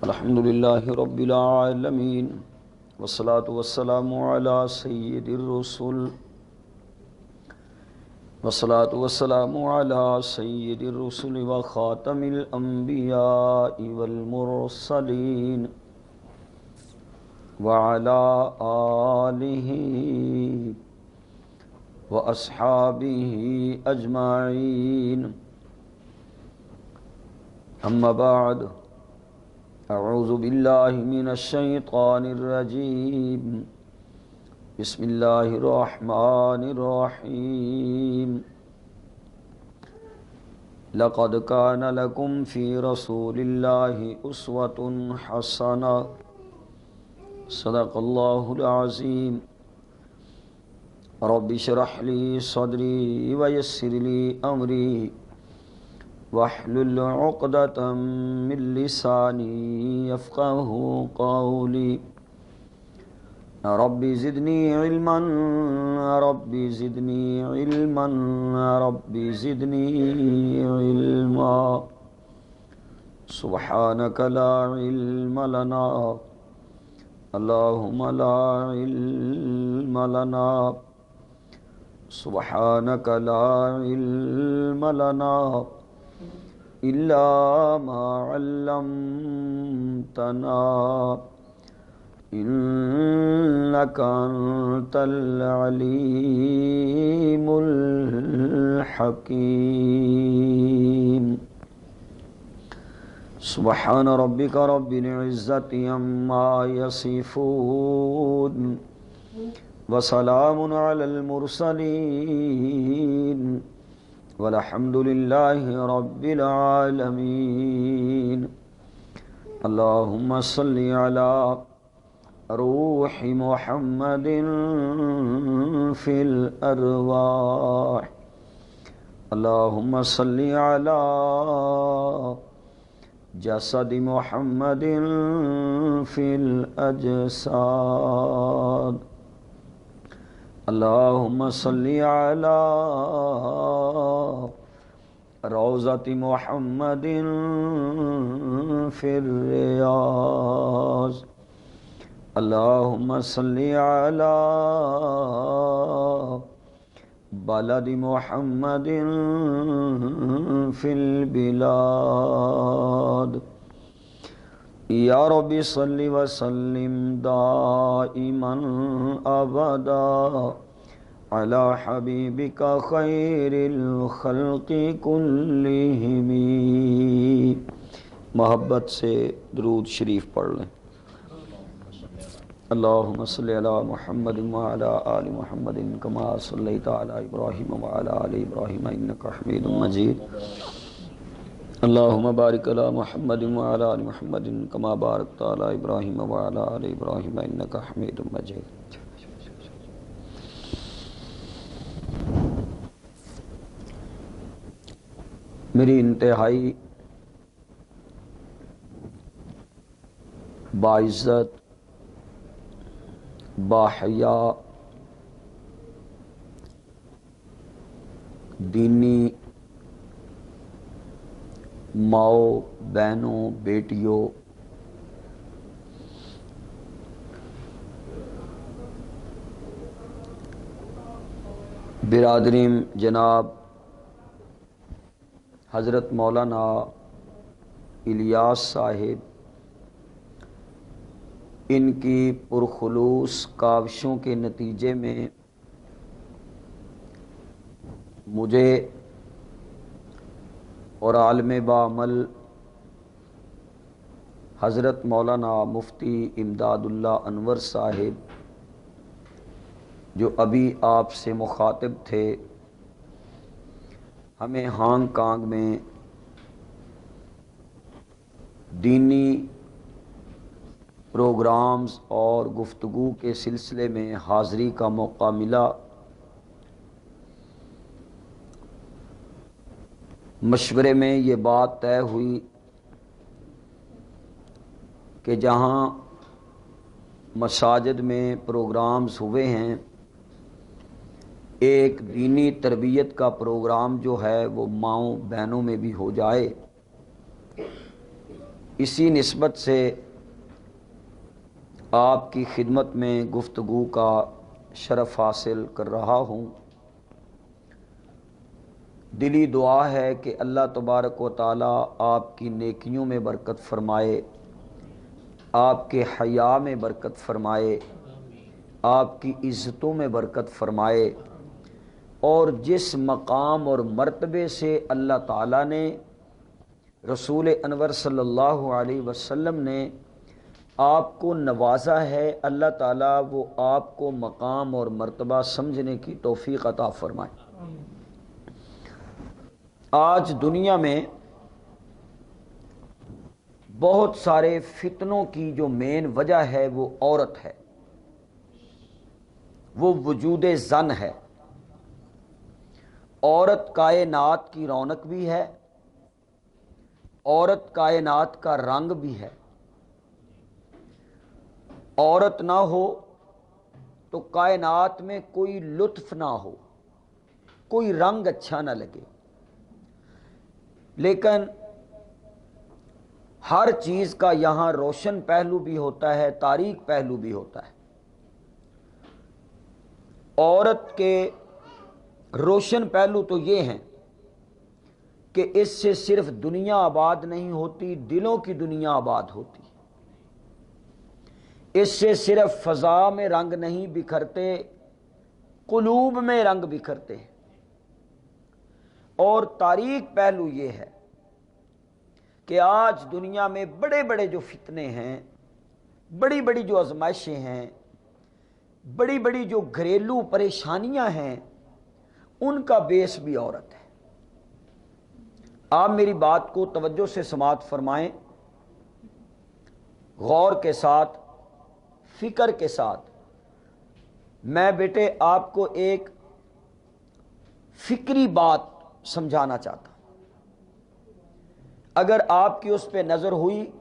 الحمد لله رب العالمين والصلاة والسلام على سيد الرسل والصلاة والسلام على سيد الرسل وخاتم الأنبياء والمرسلين وعلى آله وأصحابه أجمعين. أما بعد، أعوذ بالله من الشيطان الرجيم. بسم الله الرحمن الرحيم. لقد كان لكم في رسول الله أسوة حسنة. صدق الله العظيم. رب اشرح لي صدري ويسر لي أمري واحلل عقدة من لساني يفقهوا قولي. رب زدني علما رب زدني علما رب زدني علما. سبحانك لا علم لنا اللهم لا علم لنا سبحانك لا علم لنا إلا ما علمتنا إنك أنت العليم الحكيم. سبحان ربك رب العزة عما يصفون وسلام على المرسلين والحمد لله رب العالمين. اللهم صل على روح محمد في الأرواح. اللهم صل على جسد محمد في الأجساد. اللهم صل على روضة محمد في الرياض. اللهم صل على بلد محمد في البلاد. یا رب صل وسلم دائما ابدا على حبیبک خیر الخلق کلہم. محبت سے درود شریف پڑھ لیں. اللهم صل على محمد وعلى آل محمد كما صليت على إبراهيم وعلى آل إبراهيم إنك حميد مجيد. اللهم بارك على محمد وعلى آل محمد كما باركت على إبراهيم وعلى آل إبراهيم إنك حميد مجيد. میری انتہائی باعزت باحیا دینی ماؤں بہنوں بیٹیوں، برادرین، جناب حضرت مولانا الیاس صاحب، ان کی پرخلوص کاوشوں کے نتیجے میں مجھے اور عالم بعمل حضرت مولانا مفتی امداد اللہ انور صاحب، جو ابھی آپ سے مخاطب تھے، ہمیں ہانگ کانگ میں دینی پروگرامز اور گفتگو کے سلسلے میں حاضری کا موقع ملا. مشورے میں یہ بات طے ہوئی کہ جہاں مساجد میں پروگرامز ہوئے ہیں، ایک دینی تربیت کا پروگرام جو ہے وہ ماؤں بہنوں میں بھی ہو جائے. اسی نسبت سے آپ کی خدمت میں گفتگو کا شرف حاصل کر رہا ہوں۔ دلی دعا ہے کہ اللہ تبارک و تعالی آپ کی نیکیوں میں برکت فرمائے، آپ کے حیا میں برکت فرمائے، آپ کی عزتوں میں برکت فرمائے، اور جس مقام اور مرتبے سے اللہ تعالیٰ نے رسول انور صلی اللہ علیہ وسلم نے آپ کو نوازا ہے، اللہ تعالیٰ وہ آپ کو مقام اور مرتبہ سمجھنے کی توفیق عطا فرمائے۔ آج دنیا میں بہت سارے فتنوں کی جو مین وجہ ہے وہ عورت ہے، وہ وجود زن ہے۔ عورت کائنات کی رونق بھی ہے، عورت کائنات کا رنگ بھی ہے۔ عورت نہ ہو تو کائنات میں کوئی لطف نہ ہو، کوئی رنگ اچھا نہ لگے۔ لیکن ہر چیز کا یہاں روشن پہلو بھی ہوتا ہے، تاریک پہلو بھی ہوتا ہے۔ عورت کے روشن پہلو تو یہ ہیں کہ اس سے صرف دنیا آباد نہیں ہوتی، دلوں کی دنیا آباد ہوتی۔ اس سے صرف فضا میں رنگ نہیں بکھرتے، قلوب میں رنگ بکھرتے ہیں۔ اور تاریک پہلو یہ ہے کہ آج دنیا میں بڑے بڑے جو فتنے ہیں، بڑی بڑی جو آزمائشیں ہیں، بڑی بڑی جو گھریلو پریشانیاں ہیں، ان کا بیس بھی عورت ہے۔ آپ میری بات کو توجہ سے سماعت فرمائیں، غور کے ساتھ، فکر کے ساتھ۔ میں بیٹے آپ کو ایک فکری بات سمجھانا چاہتا ہوں، اگر آپ کی اس پہ نظر ہوئی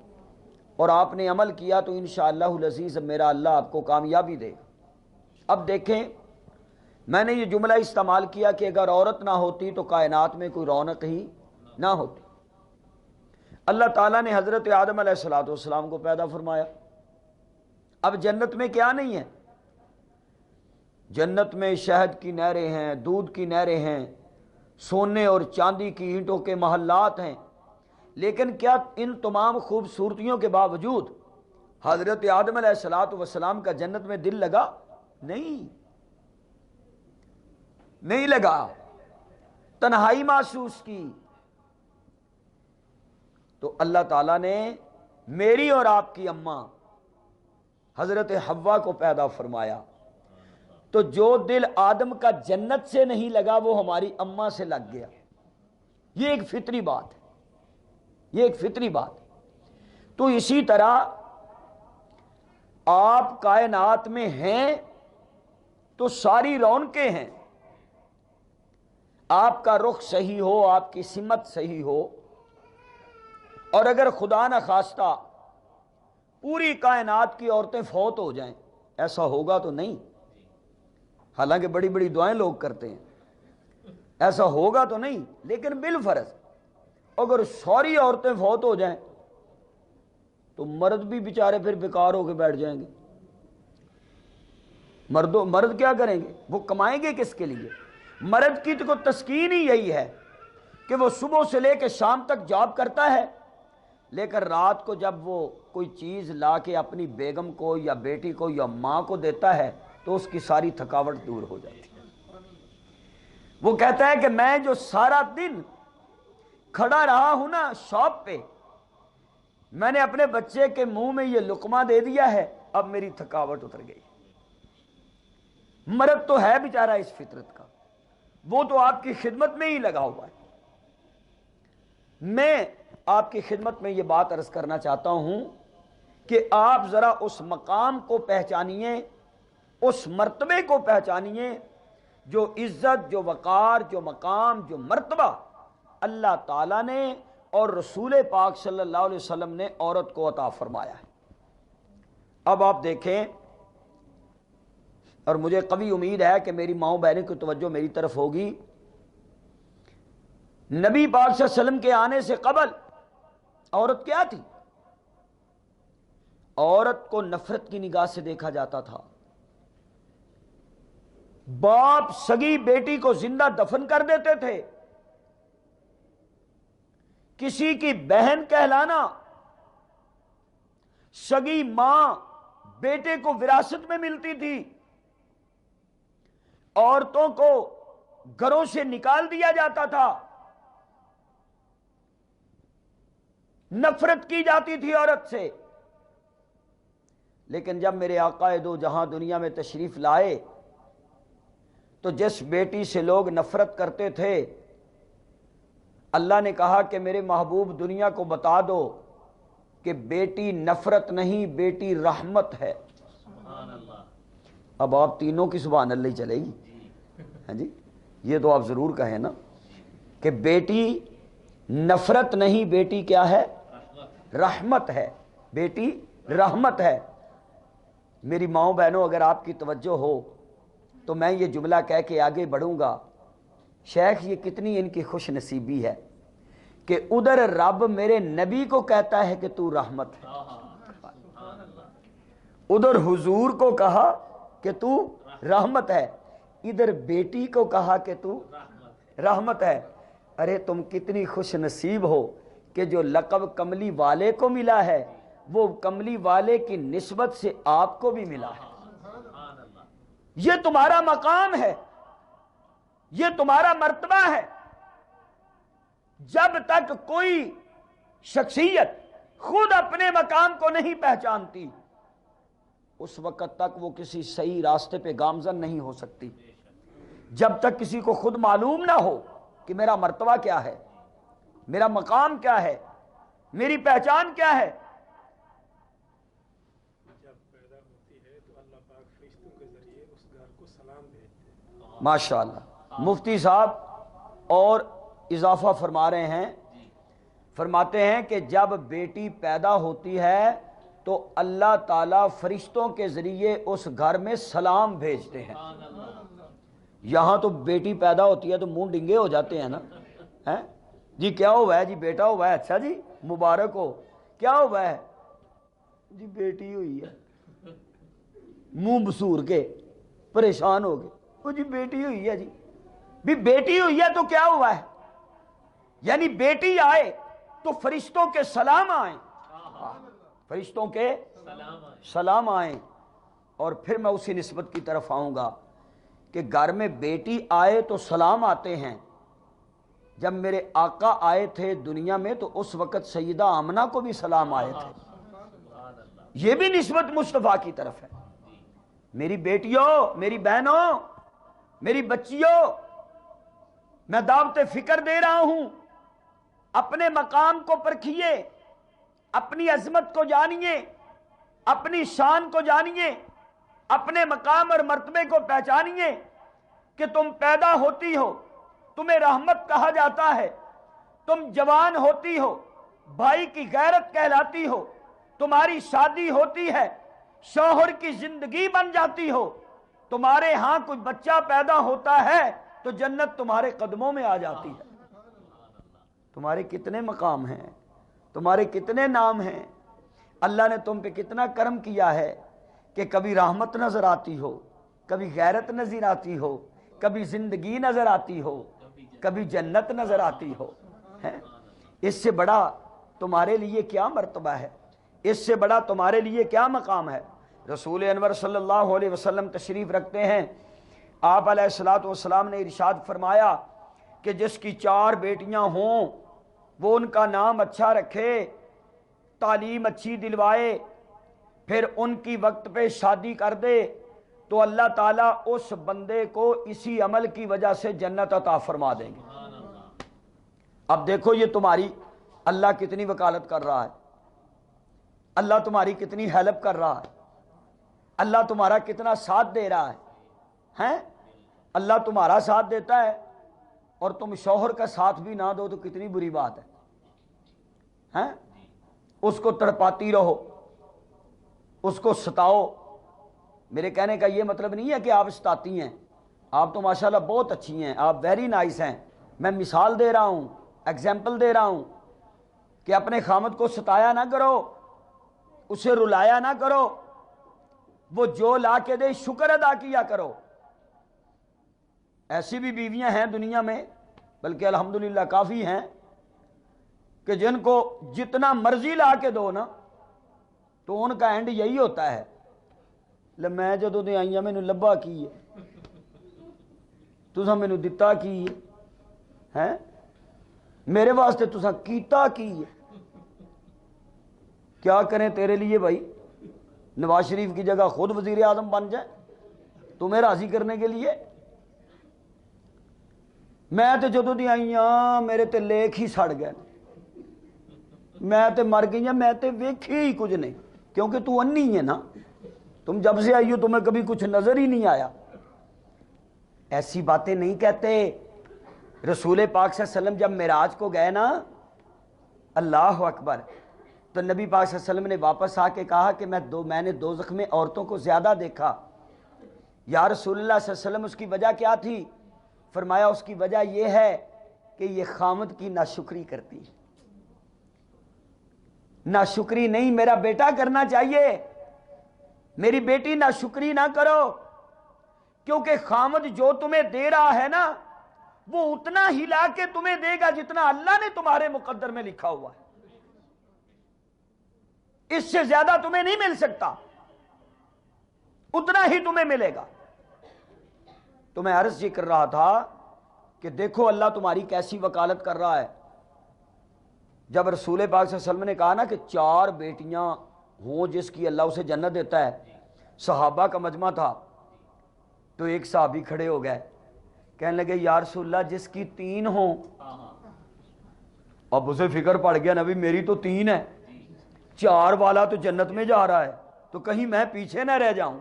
اور آپ نے عمل کیا تو انشاءاللہ العزیز میرا اللہ آپ کو کامیابی دے گا۔ اب دیکھیں، میں نے یہ جملہ استعمال کیا کہ اگر عورت نہ ہوتی تو کائنات میں کوئی رونق ہی نہ ہوتی۔ اللہ تعالیٰ نے حضرت آدم علیہ السلام کو پیدا فرمایا۔ اب جنت میں کیا نہیں ہے؟ جنت میں شہد کی نہریں ہیں، دودھ کی نہریں ہیں، سونے اور چاندی کی اینٹوں کے محلات ہیں، لیکن کیا ان تمام خوبصورتیوں کے باوجود حضرت آدم علیہ السلام کا جنت میں دل لگا؟ نہیں لگا، تنہائی محسوس کی۔ تو اللہ تعالیٰ نے میری اور آپ کی اماں حضرت حوا کو پیدا فرمایا، تو جو دل آدم کا جنت سے نہیں لگا وہ ہماری اماں سے لگ گیا۔ یہ ایک فطری بات ہے، یہ ایک فطری بات ہے۔ تو اسی طرح آپ کائنات میں ہیں تو ساری رونقیں ہیں۔ آپ کا رخ صحیح ہو، آپ کی سمت صحیح ہو، اور اگر خدا نہ خواستہ پوری کائنات کی عورتیں فوت ہو جائیں، ایسا ہوگا تو نہیں، حالانکہ بڑی بڑی دعائیں لوگ کرتے ہیں، ایسا ہوگا تو نہیں، لیکن بالفرض اگر ساری عورتیں فوت ہو جائیں تو مرد بھی بیچارے پھر بیکار ہو کے بیٹھ جائیں گے۔ مرد کیا کریں گے؟ وہ کمائیں گے کس کے لیے؟ مرد کی تو تسکین ہی یہی ہے کہ وہ صبح سے لے کے شام تک جاب کرتا ہے، لیکن رات کو جب وہ کوئی چیز لا کے اپنی بیگم کو یا بیٹی کو یا ماں کو دیتا ہے تو اس کی ساری تھکاوٹ دور ہو جاتی ہے۔ وہ کہتا ہے کہ میں جو سارا دن کھڑا رہا ہوں نا شاپ پہ، میں نے اپنے بچے کے منہ میں یہ لقمہ دے دیا ہے، اب میری تھکاوٹ اتر گئی۔ مرد تو ہے بیچارہ اس فطرت کا، وہ تو آپ کی خدمت میں ہی لگا ہوا ہے۔ میں آپ کی خدمت میں یہ بات عرض کرنا چاہتا ہوں کہ آپ ذرا اس مقام کو پہچانیے، اس مرتبے کو پہچانیے جو عزت، جو وقار، جو مقام، جو مرتبہ اللہ تعالیٰ نے اور رسول پاک صلی اللہ علیہ وسلم نے عورت کو عطا فرمایا ہے۔ اب آپ دیکھیں، اور مجھے قوی امید ہے کہ میری ماؤں بہنوں کی توجہ میری طرف ہوگی، نبی پاک صلی اللہ علیہ وسلم کے آنے سے قبل عورت کیا تھی؟ عورت کو نفرت کی نگاہ سے دیکھا جاتا تھا، باپ سگی بیٹی کو زندہ دفن کر دیتے تھے، کسی کی بہن کہلانا، سگی ماں بیٹے کو وراثت میں ملتی تھی، عورتوں کو گھروں سے نکال دیا جاتا تھا، نفرت کی جاتی تھی عورت سے۔ لیکن جب میرے آقا دو جہاں دنیا میں تشریف لائے تو جس بیٹی سے لوگ نفرت کرتے تھے، اللہ نے کہا کہ میرے محبوب دنیا کو بتا دو کہ بیٹی نفرت نہیں، بیٹی رحمت ہے۔ اب آپ تینوں کی سبحان اللہ چلے گی؟ ہاں جی، یہ تو آپ ضرور کہیں نا کہ بیٹی نفرت نہیں، بیٹی کیا ہے؟ رحمت ہے، بیٹی رحمت ہے۔ میری ماؤں بہنوں، اگر آپ کی توجہ ہو تو میں یہ جملہ کہہ کے آگے بڑھوں گا، شیخ یہ کتنی ان کی خوش نصیبی ہے کہ ادھر رب میرے نبی کو کہتا ہے کہ تو رحمت ہے، ادھر حضور کو کہا کہ تو رحمت ہے، ادھر بیٹی کو کہا کہ تو رحمت ہے۔ ارے تم کتنی خوش نصیب ہو کہ جو لقب کملی والے کو ملا ہے وہ کملی والے کی نسبت سے آپ کو بھی ملا ہے۔ یہ تمہارا مقام ہے، یہ تمہارا مرتبہ ہے۔ جب تک کوئی شخصیت خود اپنے مقام کو نہیں پہچانتی اس وقت تک وہ کسی صحیح راستے پہ گامزن نہیں ہو سکتی۔ جب تک کسی کو خود معلوم نہ ہو کہ میرا مرتبہ کیا ہے، میرا مقام کیا ہے، میری پہچان کیا ہے۔ جب پیدا ہوتی ہے تو اللہ پاک فرشتوں کے ذریعے اس گھر کو سلام بھیجتے ہیں۔ ماشاءاللہ، مفتی صاحب اور اضافہ فرما رہے ہیں، فرماتے ہیں کہ جب بیٹی پیدا ہوتی ہے تو اللہ تعالیٰ فرشتوں کے ذریعے اس گھر میں سلام بھیجتے ہیں۔ یہاں تو بیٹی پیدا ہوتی ہے تو منہ ڈنگے ہو جاتے ہیں نا، ہیں جی کیا ہوا ہے؟ جی بیٹا ہوا ہے، اچھا جی مبارک ہو، کیا ہوا ہے؟ جی بیٹی ہوئی ہے، منہ بسور کے پریشان ہو گئے، وہ جی بیٹی ہوئی ہے، جی بھی بیٹی ہوئی ہے تو کیا ہوا ہے؟ یعنی بیٹی آئے تو فرشتوں کے سلام آئیں، فرشتوں کے سلام آئیں۔ اور پھر میں اسی نسبت کی طرف آؤں گا کہ گھر میں بیٹی آئے تو سلام آتے ہیں۔ جب میرے آقا آئے تھے دنیا میں تو اس وقت سیدہ آمنہ کو بھی سلام آئے تھے، یہ بھی نسبت مصطفیٰ کی طرف ہے۔ میری بیٹیوں، میری بہنوں، میری بچیوں، میں دعوت فکر دے رہا ہوں، اپنے مقام کو پرکھیے، اپنی عظمت کو جانیے، اپنی شان کو جانیے، اپنے مقام اور مرتبے کو پہچانیے کہ تم پیدا ہوتی ہو تمہیں رحمت کہا جاتا ہے، تم جوان ہوتی ہو بھائی کی غیرت کہلاتی ہو، تمہاری شادی ہوتی ہے شوہر کی زندگی بن جاتی ہو، تمہارے ہاں کوئی بچہ پیدا ہوتا ہے تو جنت تمہارے قدموں میں آ جاتی ہے۔ تمہارے کتنے مقام ہیں، تمہارے کتنے نام ہیں، اللہ نے تم پہ کتنا کرم کیا ہے کہ کبھی رحمت نظر آتی ہو، کبھی غیرت نظر آتی ہو، کبھی زندگی نظر آتی ہو، کبھی جنت نظر آتی ہو۔ اس سے بڑا تمہارے لیے کیا مرتبہ ہے، اس سے بڑا تمہارے لیے کیا مقام ہے۔ رسول انور صلی اللہ علیہ وسلم تشریف رکھتے ہیں، آپ علیہ الصلوۃ والسلام نے ارشاد فرمایا کہ جس کی 4 بیٹیاں ہوں وہ ان کا نام اچھا رکھے، تعلیم اچھی دلوائے، پھر ان کی وقت پہ شادی کر دے تو اللہ تعالیٰ اس بندے کو اسی عمل کی وجہ سے جنت عطا فرما دیں گے۔ اب دیکھو یہ تمہاری اللہ کتنی وکالت کر رہا ہے، اللہ تمہاری کتنی ہیلپ کر رہا ہے، اللہ تمہارا کتنا ساتھ دے رہا ہے۔ اللہ تمہارا ساتھ دیتا ہے اور تم شوہر کا ساتھ بھی نہ دو تو کتنی بری بات ہے۔ اس کو تڑپاتی رہو، اس کو ستاؤ۔ میرے کہنے کا یہ مطلب نہیں ہے کہ آپ ستاتی ہیں، آپ تو ماشاءاللہ بہت اچھی ہیں، آپ ویری نائس ہیں۔ میں مثال دے رہا ہوں، ایگزامپل دے رہا ہوں کہ اپنے خامد کو ستایا نہ کرو، اسے رلایا نہ کرو، وہ جو لا کے دے شکر ادا کیا کرو۔ ایسی بھی بیویاں ہیں دنیا میں، بلکہ الحمدللہ کافی ہیں، کہ جن کو جتنا مرضی لا کے دو نا تو ان کا اینڈ یہی ہوتا ہے، میں جدوں دے آئی ہاں مینوں لبا کی ہے، تساں مینوں دتا کی ہے، میرے واسطے تساں کیتا کی ہے، کیا کریں تیرے لیے بھائی؟ نواز شریف کی جگہ خود وزیر اعظم بن جائے تمہیں راضی کرنے کے لیے؟ میں تے جدوں دی آئی ہاں میرے تے لیک ہی سڑ گئے، میں تے مر گئی ہوں، میں تے ویکھی ہی کچھ نہیں، کیونکہ تو انی ہے نا، تم جب سے آئی ہو تمہیں کبھی کچھ نظر ہی نہیں آیا۔ ایسی باتیں نہیں کہتے۔ رسول پاک صلی اللہ علیہ وسلم جب معراج کو گئے نا، اللہ اکبر، تو نبی پاک صلی اللہ علیہ وسلم نے واپس آ کے کہا کہ میں نے دوزخ میں عورتوں کو زیادہ دیکھا۔ یا رسول اللہ صلی اللہ علیہ وسلم اس کی وجہ کیا تھی؟ فرمایا اس کی وجہ یہ ہے کہ یہ خامد کی ناشکری کرتی ہے۔ ناشکری نہیں میرا بیٹا کرنا چاہیے، میری بیٹی ناشکری نہ کرو، کیونکہ خامد جو تمہیں دے رہا ہے نا وہ اتنا ہی لا کے تمہیں دے گا جتنا اللہ نے تمہارے مقدر میں لکھا ہوا ہے، اس سے زیادہ تمہیں نہیں مل سکتا، اتنا ہی تمہیں ملے گا۔ تو میں عرض یہ کر رہا تھا کہ دیکھو اللہ تمہاری کیسی وکالت کر رہا ہے۔ جب رسول پاک صلی اللہ علیہ وسلم نے کہا نا کہ 4 بیٹیاں ہوں جس کی اللہ اسے جنت دیتا ہے، صحابہ کا مجمع تھا، تو ایک صحابی کھڑے ہو گئے، کہنے لگے یا رسول اللہ جس کی 3 ہوں۔ اب اسے فکر پڑ گیا نبی میری تو 3 ہے، 4 والا تو جنت میں جا رہا ہے، تو کہیں میں پیچھے نہ رہ جاؤں۔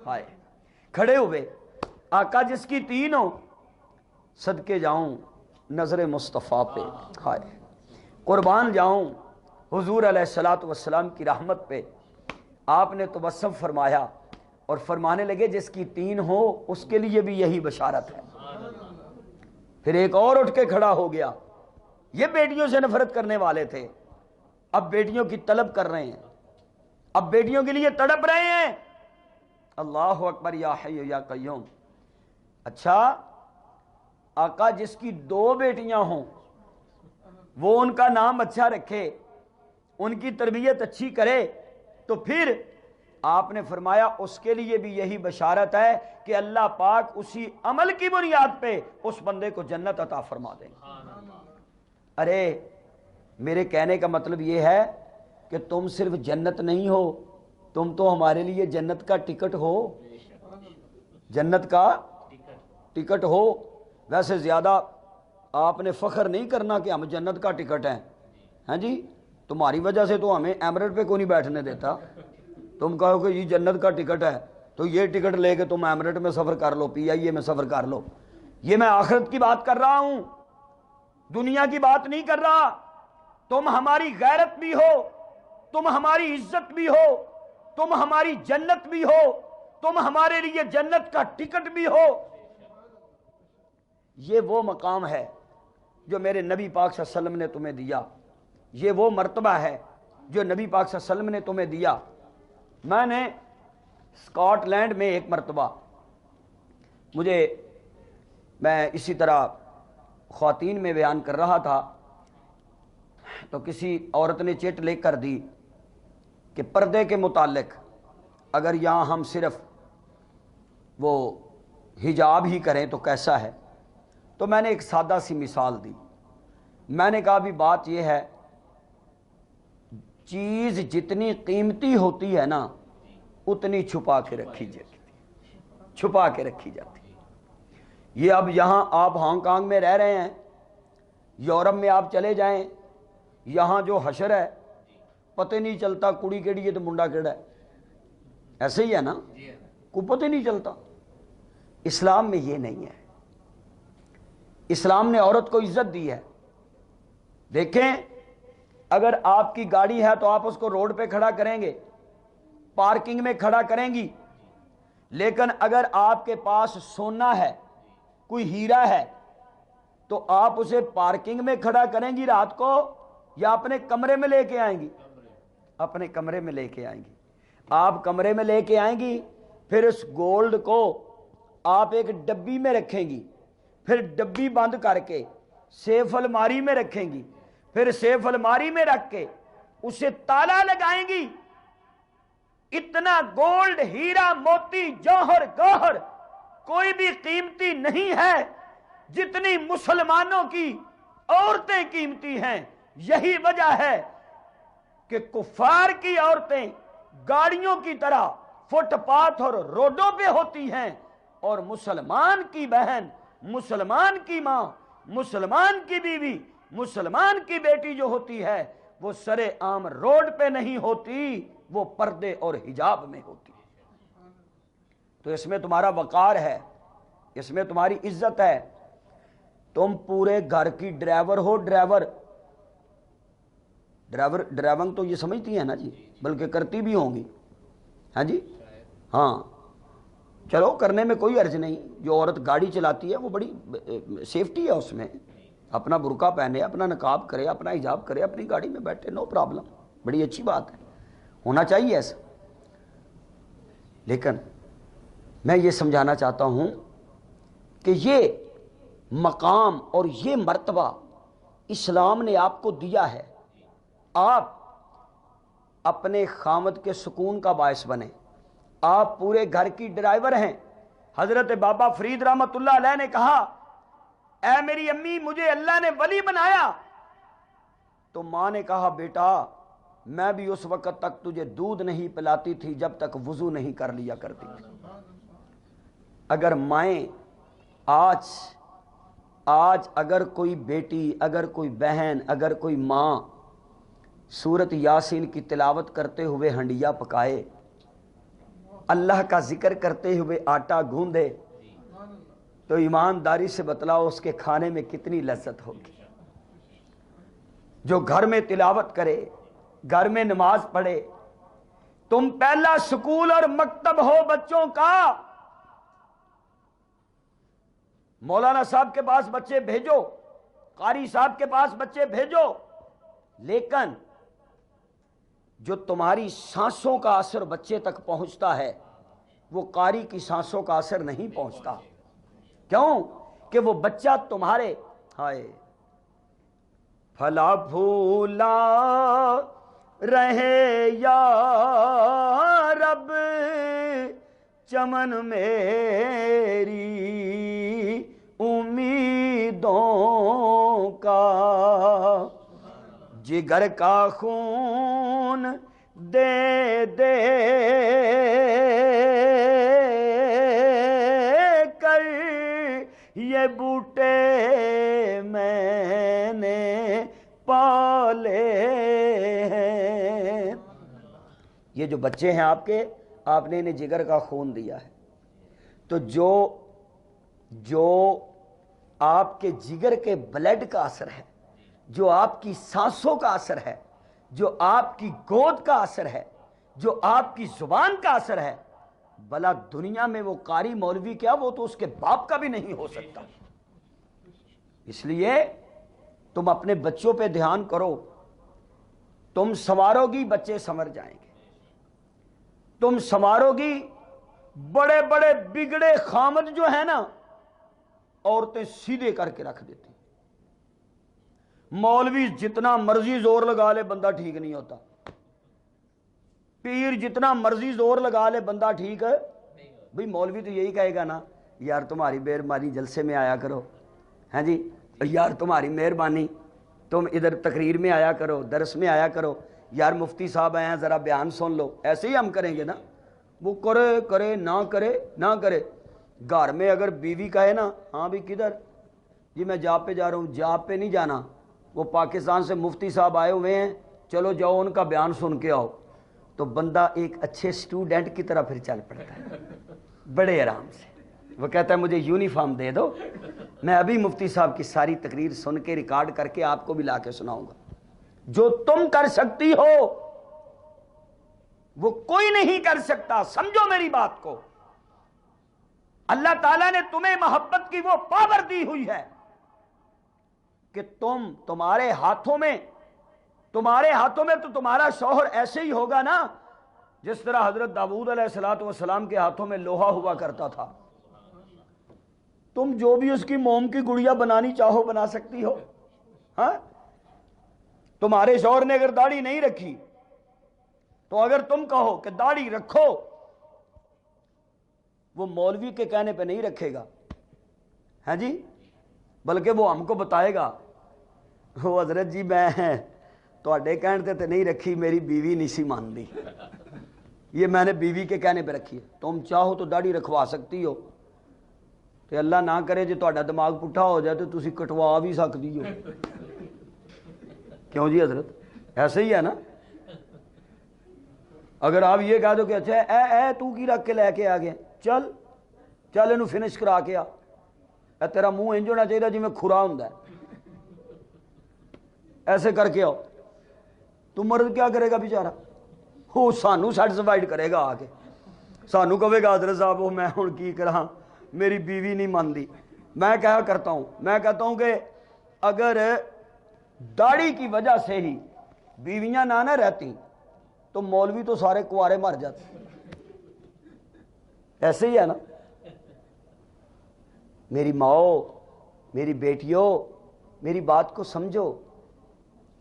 ہائے، کھڑے ہوئے، آقا جس کی 3 ہوں، صدقے جاؤں نظر مصطفیٰ پہ، ہائے قربان جاؤں حضور علیہ الصلوۃ والسلام کی رحمت پہ۔ آپ نے تبسم فرمایا اور فرمانے لگے جس کی 3 ہو اس کے لیے بھی یہی بشارت ہے۔ پھر ایک اور اٹھ کے کھڑا ہو گیا، یہ بیٹیوں سے نفرت کرنے والے تھے، اب بیٹیوں کی طلب کر رہے ہیں، اب بیٹیوں کے لیے تڑپ رہے ہیں۔ اللہ اکبر، یا حی یا قیوم۔ اچھا آقا جس کی 2 بیٹیاں ہوں وہ ان کا نام اچھا رکھے، ان کی تربیت اچھی کرے، تو پھر آپ نے فرمایا اس کے لیے بھی یہی بشارت ہے کہ اللہ پاک اسی عمل کی بنیاد پہ اس بندے کو جنت عطا فرما دیں گے۔ ارے میرے کہنے کا مطلب یہ ہے کہ تم صرف جنت نہیں ہو، تم تو ہمارے لیے جنت کا ٹکٹ ہو، جنت کا ٹکٹ ہو۔ ویسے زیادہ آپ نے فخر نہیں کرنا کہ ہم جنت کا ٹکٹ ہیں، ہاں جی، تمہاری وجہ سے تو ہمیں ایمریٹ پہ کوئی نہیں بیٹھنے دیتا، تم کہو کہ یہ جنت کا ٹکٹ ہے تو یہ ٹکٹ لے کے تم ایمریٹ میں سفر کر لو، پی آئی اے میں سفر کر لو۔ یہ میں آخرت کی بات کر رہا ہوں، دنیا کی بات نہیں کر رہا۔ تم ہماری غیرت بھی ہو، تم ہماری عزت بھی ہو، تم ہماری جنت بھی ہو، تم ہمارے لیے جنت کا ٹکٹ بھی ہو۔ یہ وہ مقام ہے جو میرے نبی پاک صلی اللہ علیہ وسلم نے تمہیں دیا، یہ وہ مرتبہ ہے جو نبی پاک صلی اللہ علیہ وسلم نے تمہیں دیا۔ میں نے اسکاٹ لینڈ میں ایک مرتبہ، میں اسی طرح خواتین میں بیان کر رہا تھا تو کسی عورت نے چٹ لے کر دی کہ پردے کے متعلق اگر یہاں ہم صرف وہ حجاب ہی کریں تو کیسا ہے؟ تو میں نے ایک سادہ سی مثال دی، میں نے کہا بھی بات یہ ہے چیز جتنی قیمتی ہوتی ہے نا اتنی چھپا کے رکھی جاتی ہے، چھپا کے رکھی جاتی ہے۔ یہ اب یہاں آپ ہانگ کانگ میں رہ رہے ہیں، یورپ میں آپ چلے جائیں، یہاں جو حشر ہے پتہ نہیں چلتا کڑی کیڑی ہے تو منڈا کیڑا ہے، ایسے ہی ہے نا، کوئی پتہ نہیں چلتا۔ اسلام میں یہ نہیں ہے، اسلام نے عورت کو عزت دی ہے۔ دیکھیں اگر آپ کی گاڑی ہے تو آپ اس کو روڈ پہ کھڑا کریں گے، پارکنگ میں کھڑا کریں گی، لیکن اگر آپ کے پاس سونا ہے، کوئی ہیرا ہے، تو آپ اسے پارکنگ میں کھڑا کریں گی رات کو یا اپنے کمرے میں لے کے آئیں گی؟ اپنے کمرے میں لے کے آئیں گی. آپ کمرے میں لے کے آئیں گی, پھر اس گولڈ کو آپ ایک ڈبی میں رکھیں گی, پھر ڈبی بند کر کے سیف الماری میں رکھیں گی, پھر سیف الماری میں رکھ کے اسے تالا لگائیں گی. اتنا گولڈ, ہیرا, موتی, جوہر, گوہر کوئی بھی قیمتی نہیں ہے جتنی مسلمانوں کی عورتیں قیمتی ہیں. یہی وجہ ہے کہ کفار کی عورتیں گاڑیوں کی طرح فٹ پاتھ اور روڈوں پہ ہوتی ہیں, اور مسلمان کی بہن, مسلمان کی ماں, مسلمان کی بیوی, مسلمان کی بیٹی جو ہوتی ہے وہ سرے عام روڈ پہ نہیں ہوتی, وہ پردے اور حجاب میں ہوتی ہے. تو اس میں تمہارا وقار ہے, اس میں تمہاری عزت ہے. تم پورے گھر کی ڈرائیور ہو, ڈرائیونگ تو یہ سمجھتی ہیں نا جی, بلکہ کرتی بھی ہوں گی. ہاں جی, ہاں چلو کرنے میں کوئی عرض نہیں. جو عورت گاڑی چلاتی ہے وہ بڑی سیفٹی ہے اس میں, اپنا برقع پہنے, اپنا نقاب کرے, اپنا حجاب کرے, اپنی گاڑی میں بیٹھے, نو پرابلم, بڑی اچھی بات ہے, ہونا چاہیے ایسا. لیکن میں یہ سمجھانا چاہتا ہوں کہ یہ مقام اور یہ مرتبہ اسلام نے آپ کو دیا ہے. آپ اپنے خامد کے سکون کا باعث بنیں. آپ پورے گھر کی ڈرائیور ہیں. حضرت بابا فرید رحمت اللہ علیہ نے کہا, اے میری امی مجھے اللہ نے ولی بنایا. تو ماں نے کہا, بیٹا میں بھی اس وقت تک تجھے دودھ نہیں پلاتی تھی جب تک وضو نہیں کر لیا کرتی تھی. اگر مائیں آج اگر کوئی بیٹی, اگر کوئی بہن, اگر کوئی ماں سورت یاسین کی تلاوت کرتے ہوئے ہنڈیا پکائے, اللہ کا ذکر کرتے ہوئے آٹا گوندے, تو ایمانداری سے بتلاؤ اس کے کھانے میں کتنی لذت ہوگی. جو گھر میں تلاوت کرے, گھر میں نماز پڑھے, تم پہلا سکول اور مکتب ہو بچوں کا. مولانا صاحب کے پاس بچے بھیجو, قاری صاحب کے پاس بچے بھیجو, لیکن جو تمہاری سانسوں کا اثر بچے تک پہنچتا ہے وہ قاری کی سانسوں کا اثر نہیں پہنچتا. کیوں کہ وہ بچہ تمہارے ہائے پھلا پھولا رہے یا رب چمن میری امیدوں کا, جگر کا خون دے دے کر یہ بوٹے میں نے پالے ہیں. یہ جو بچے ہیں آپ کے, آپ نے انہیں جگر کا خون دیا ہے. تو جو آپ کے جگر کے بلڈ کا اثر ہے, جو آپ کی سانسوں کا اثر ہے, جو آپ کی گود کا اثر ہے, جو آپ کی زبان کا اثر ہے, بلا دنیا میں وہ قاری مولوی کیا, وہ تو اس کے باپ کا بھی نہیں ہو سکتا. اس لیے تم اپنے بچوں پہ دھیان کرو. تم سنوارو گی بچے سنور جائیں گے. تم سنوارو گی, بڑے بڑے بگڑے خامد جو ہیں نا عورتیں سیدھے کر کے رکھ دیتی. مولوی جتنا مرضی زور لگا لے بندہ ٹھیک نہیں ہوتا, پیر جتنا مرضی زور لگا لے بندہ ٹھیک ہے. بھئی مولوی تو یہی کہے گا نا, یار تمہاری مہربانی جلسے میں آیا کرو, ہاں جی یار تمہاری مہربانی تم ادھر تقریر میں آیا کرو, درس میں آیا کرو, یار مفتی صاحب آئے ہیں ذرا بیان سن لو. ایسے ہی ہم کریں گے نا. وہ کرے نہ کرے. گھر میں اگر بیوی کہے نا, ہاں بھی کدھر جی میں جاب پہ جا رہا ہوں, جاب پہ نہیں جانا, وہ پاکستان سے مفتی صاحب آئے ہوئے ہیں, چلو جاؤ ان کا بیان سن کے آؤ, تو بندہ ایک اچھے سٹوڈنٹ کی طرح پھر چل پڑتا ہے بڑے آرام سے. وہ کہتا ہے مجھے یونیفارم دے دو, میں ابھی مفتی صاحب کی ساری تقریر سن کے ریکارڈ کر کے آپ کو بھی لا کے سناؤں گا. جو تم کر سکتی ہو وہ کوئی نہیں کر سکتا. سمجھو میری بات کو, اللہ تعالیٰ نے تمہیں محبت کی وہ پاور دی ہوئی ہے کہ تمہارے ہاتھوں میں تمہارے ہاتھوں میں تو تمہارا شوہر ایسے ہی ہوگا نا جس طرح حضرت داؤد علیہ الصلوۃ والسلام کے ہاتھوں میں لوہا ہوا کرتا تھا۔ تم جو بھی اس کی موم کی گڑیا بنانی چاہو بنا سکتی ہو۔ ہاں، تمہارے شوہر نے اگر داڑھی نہیں رکھی تو اگر تم کہو کہ داڑھی رکھو، وہ مولوی کے کہنے پہ نہیں رکھے گا، ہاں جی، بلکہ وہ ہم کو بتائے گا، وہ حضرت جی میں تواڈے کہنے تے نہیں رکھی، میری بیوی نہیں سی مان دی، یہ میں نے بیوی کے کہنے پہ رکھی ہے۔ تم چاہو تو داڑھی رکھوا سکتی ہو، تے اللہ نہ کرے جی تہاڈا دماغ پٹھا ہو جائے تو تسی کٹوا بھی سکتی ہو۔ کیوں جی حضرت، ایسے ہی ہے نا۔ اگر آپ یہ کہہ دو کہ اچھا اے تو کی رکھ کے لے کے آ گیا، چل اینو فنش کرا کے آ، اے تیرا منہ انج ہونا چاہیے جی میں کھرا ہوندا ہے، ایسے کر کے آؤ، تو مرد کیا کرے گا بیچارہ؟ وہ سانو سیٹسفائڈ کرے گا، آ کے سانو کہے گا حضرت صاحب وہ میں ہن کی کراں، میری بیوی نہیں مانتی۔ میں کہا کرتا ہوں، میں کہتا ہوں کہ اگر داڑھی کی وجہ سے ہی بیویاں نہ رہتی تو مولوی تو سارے کوارے مر جاتے، ایسے ہی ہے نا۔ میری ماؤ، میری بیٹیوں، میری بات کو سمجھو،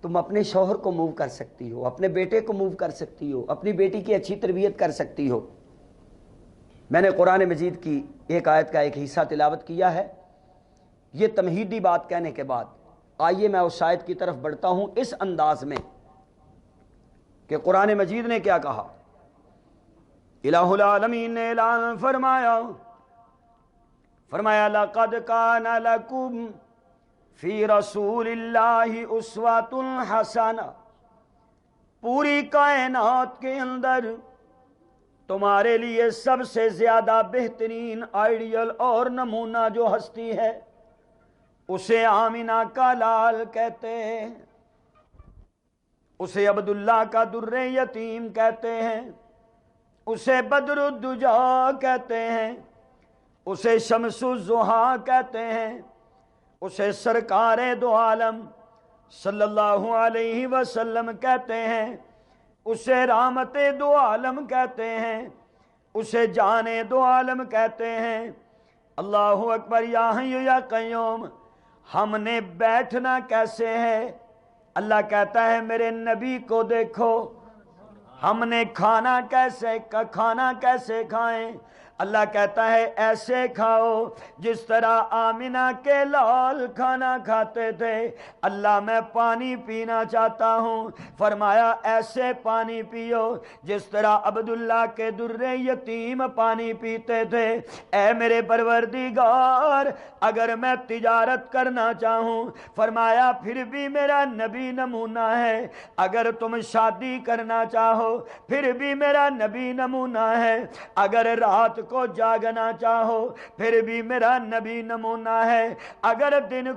تم اپنے شوہر کو موو کر سکتی ہو، اپنے بیٹے کو موو کر سکتی ہو، اپنی بیٹی کی اچھی تربیت کر سکتی ہو۔ میں نے قرآن مجید کی ایک آیت کا ایک حصہ تلاوت کیا ہے، یہ تمہیدی بات کہنے کے بعد آئیے میں اس آیت کی طرف بڑھتا ہوں اس انداز میں کہ قرآن مجید نے کیا کہا۔ الہ العالمین نے اعلان فرمایا لقد کان لکم فی رسول اللہ اسوۃ حسنہ، پوری کائنات کے اندر تمہارے لیے سب سے زیادہ بہترین آئیڈیل اور نمونہ جو ہستی ہے اسے آمنہ کا لال کہتے ہیں، اسے عبداللہ کا در یتیم کہتے ہیں، اسے بدر الدجا کہتے ہیں، اسے شمس الضحیٰ کہتے ہیں، اسے سرکار دو عالم صلی اللہ علیہ وسلم کہتے ہیں، اسے رحمت دو عالم کہتے ہیں، اسے جان دو عالم کہتے ہیں۔ اللہ اکبر، یا حی یا قیوم۔ ہم نے بیٹھنا کیسے ہے؟ اللہ کہتا ہے میرے نبی کو دیکھو۔ ہم نے کھانا کیسے کھائیں؟ اللہ کہتا ہے ایسے کھاؤ جس طرح آمنہ کے لال کھانا کھاتے تھے۔ اللہ میں پانی پینا چاہتا ہوں، فرمایا ایسے پانی پیو جس طرح عبداللہ کے در یتیم پانی پیتے تھے۔ اے میرے پروردگار، اگر میں تجارت کرنا چاہوں، فرمایا پھر بھی میرا نبی نمونہ ہے۔ اگر تم شادی کرنا چاہو پھر بھی میرا نبی نمونہ ہے۔ اگر رات کو جاگنا چاہو پھر بھی میرا نبی نمونہ ہے۔ اگر دن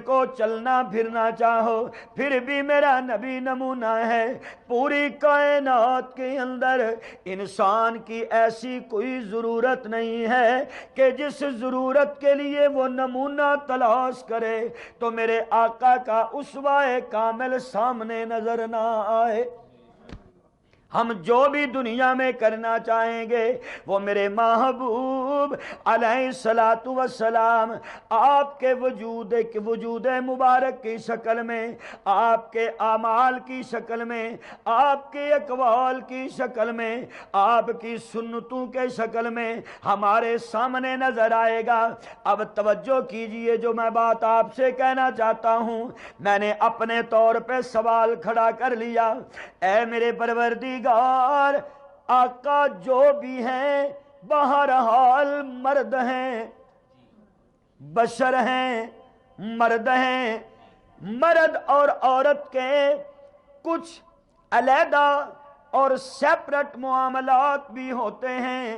کو چلنا پھرنا چاہو پھر بھی میرا نبی نمونہ ہے۔ پوری کائنات کے اندر انسان کی ایسی کوئی ضرورت نہیں ہے کہ جس ضرورت کے لیے وہ نمونہ تلاش کرے تو میرے آقا کا اسوہ کامل سامنے نظر نہ آئے۔ ہم جو بھی دنیا میں کرنا چاہیں گے وہ میرے محبوب علیہ الصلوۃ والسلام آپ کے وجود مبارک کی شکل میں، آپ کے اعمال کی شکل میں، آپ کے اقوال کی شکل میں، آپ کی سنتوں کے شکل میں ہمارے سامنے نظر آئے گا۔ اب توجہ کیجئے، جو میں بات آپ سے کہنا چاہتا ہوں، میں نے اپنے طور پہ سوال کھڑا کر لیا، اے میرے پروردگار، آقا جو بھی ہیں بہرحال مرد ہیں، بشر ہیں، مرد ہیں۔ مرد اور عورت کے کچھ علیحدہ اور سیپریٹ معاملات بھی ہوتے ہیں،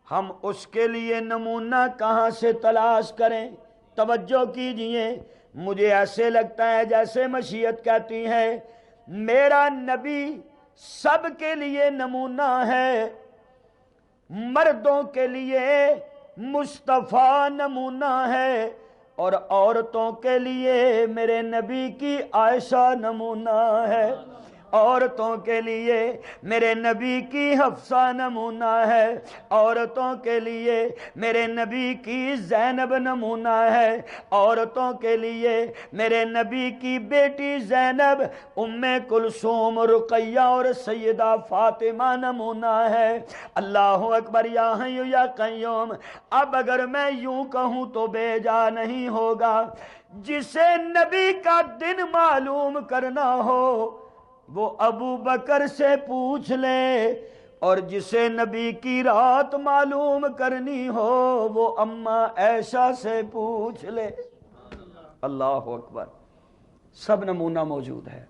ہم اس کے لیے نمونہ کہاں سے تلاش کریں؟ توجہ کیجئے، مجھے ایسے لگتا ہے جیسے مشیت کہتی ہے میرا نبی سب کے لیے نمونہ ہے، مردوں کے لیے مصطفیٰ نمونہ ہے، اور عورتوں کے لیے میرے نبی کی عائشہ نمونہ ہے، عورتوں کے لیے میرے نبی کی حفصہ نمونہ ہے، عورتوں کے لیے میرے نبی کی زینب نمونہ ہے، عورتوں کے لیے میرے نبی کی بیٹی زینب، ام کلثوم، رقیہ اور سیدہ فاطمہ نمونہ ہے۔ اللہ اکبر، یا حی یا قیوم۔ اب اگر میں یوں کہوں تو بے جا نہیں ہوگا، جسے نبی کا دن معلوم کرنا ہو وہ ابو بکر سے پوچھ لے، اور جسے نبی کی رات معلوم کرنی ہو وہ اماں عائشہ سے پوچھ لے۔ اللہ اکبر، سب نمونہ موجود ہے،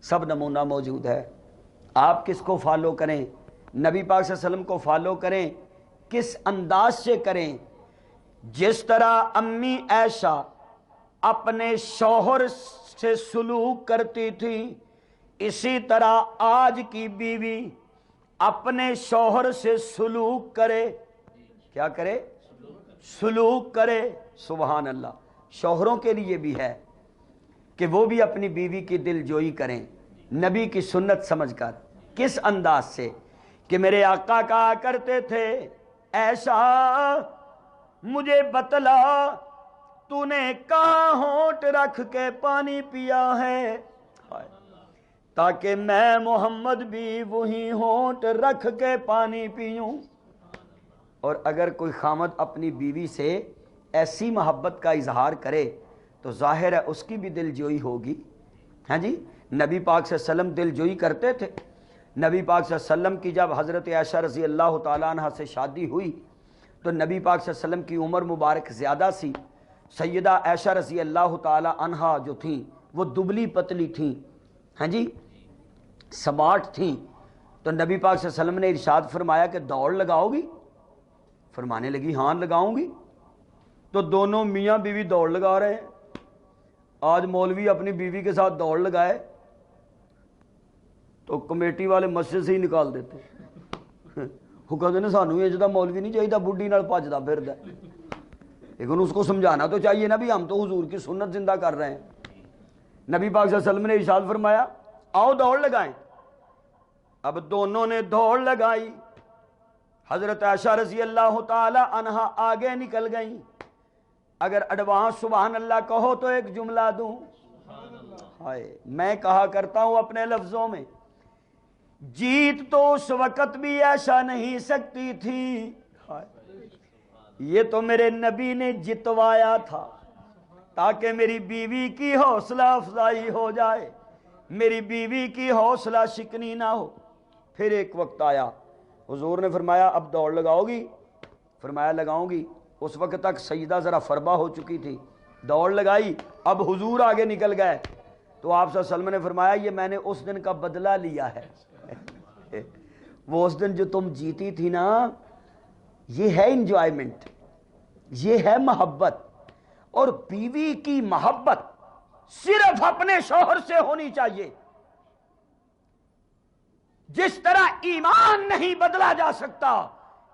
سب نمونہ موجود ہے۔ آپ کس کو فالو کریں؟ نبی پاک صلی اللہ علیہ وسلم کو فالو کریں، کس انداز سے کریں؟ جس طرح امی عائشہ اپنے شوہر سے سلوک کرتی تھی، اسی طرح آج کی بیوی اپنے شوہر سے سلوک کرے۔ کیا کرے؟ سلوک کرے۔ سبحان اللہ۔ شوہروں کے لیے بھی ہے کہ وہ بھی اپنی بیوی کی دل جوئی کریں، نبی کی سنت سمجھ کر۔ کس انداز سے؟ کہ میرے آقا کہا کرتے تھے، عائشہ مجھے بتلا تو نے کہاں ہونٹ رکھ کے پانی پیا ہے، تاکہ میں محمد بھی وہی ہونٹ رکھ کے پانی پیوں۔ اور اگر کوئی خامد اپنی بیوی سے ایسی محبت کا اظہار کرے تو ظاہر ہے اس کی بھی دل جوئی ہوگی۔ ہاں جی، نبی پاک صلی اللہ علیہ وسلم دل جوئی کرتے تھے۔ نبی پاک صلی اللہ علیہ وسلم کی جب حضرت عائشہ رضی اللہ تعالیٰ عنہ سے شادی ہوئی تو نبی پاک صلی اللہ علیہ وسلم کی عمر مبارک زیادہ سی۔ سیدہ عائشہ رضی اللہ تعالیٰ عنہ جو تھیں وہ دبلی پتلی تھیں، ہاں جی، سمارٹ تھیں۔ تو نبی پاک صلی اللہ علیہ وسلم نے ارشاد فرمایا کہ دوڑ لگاؤ گی؟ فرمانے لگی ہاں لگاؤں گی۔ تو دونوں میاں بیوی دوڑ لگا رہے ہیں۔ آج مولوی اپنی بیوی کے ساتھ دوڑ لگائے تو کمیٹی والے مسجد سے ہی نکال دیتے۔ وہ کہتے ہیں سانو یہ جدا مولوی نہیں چاہیے، بڈھی نال بھجدا پھردا ہے۔ لیکن اس کو سمجھانا تو چاہیے نا بھی ہم تو حضور کی سنت زندہ کر رہے ہیں۔ نبی پاک صلی اللہ علیہ وسلم نے ارشاد فرمایا آؤ دوڑ لگائیں۔ اب دونوں نے دوڑ لگائی۔ حضرت عائشہ رضی اللہ تعالی عنہا آگے نکل گئیں۔ اگر ایڈوانس سبحان اللہ کہو تو ایک جملہ دوں، ہائے میں کہا کرتا ہوں اپنے لفظوں میں، جیت تو اس وقت بھی عائشہ نہیں سکتی تھی، یہ تو میرے نبی نے جتوایا تھا تاکہ میری بیوی کی حوصلہ افزائی ہو جائے، میری بیوی کی حوصلہ شکنی نہ ہو۔ پھر ایک وقت آیا، حضور نے فرمایا اب دوڑ لگاؤ گی؟ فرمایا لگاؤں گی۔ اس وقت تک سیدہ ذرا فربا ہو چکی تھی، دوڑ لگائی۔ اب حضور آگے نکل گئے تو آپ صلی اللہ علیہ وسلم نے فرمایا یہ میں نے اس دن کا بدلہ لیا ہے۔ وہ اس دن جو تم جیتی تھی نا، یہ ہے انجوائمنٹ، یہ ہے محبت۔ اور بیوی کی محبت صرف اپنے شوہر سے ہونی چاہیے۔ جس طرح ایمان نہیں بدلا جا سکتا،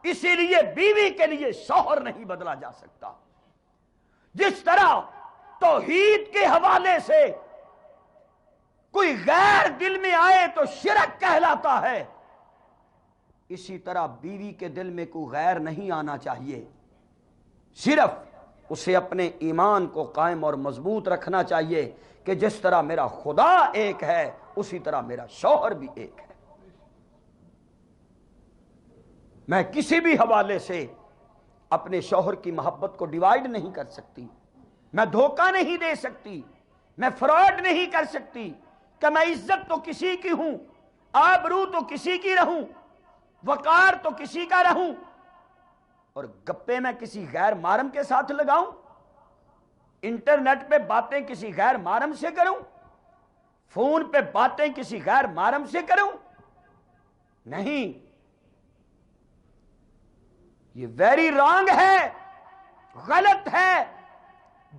اسی لیے بیوی کے لیے شوہر نہیں بدلا جا سکتا۔ جس طرح توحید کے حوالے سے کوئی غیر دل میں آئے تو شرک کہلاتا ہے، اسی طرح بیوی کے دل میں کوئی غیر نہیں آنا چاہیے، صرف اسے اپنے ایمان کو قائم اور مضبوط رکھنا چاہیے کہ جس طرح میرا خدا ایک ہے اسی طرح میرا شوہر بھی ایک ہے۔ میں کسی بھی حوالے سے اپنے شوہر کی محبت کو ڈیوائیڈ نہیں کر سکتی، میں دھوکہ نہیں دے سکتی، میں فراڈ نہیں کر سکتی کہ میں عزت تو کسی کی ہوں، آبرو تو کسی کی رہوں، وقار تو کسی کا رہوں، اور گپے میں کسی غیر محرم کے ساتھ لگاؤں، انٹرنیٹ پہ باتیں کسی غیر محرم سے کروں، فون پہ باتیں کسی غیر محرم سے کروں؟ نہیں، یہ ویری رانگ ہے، غلط ہے،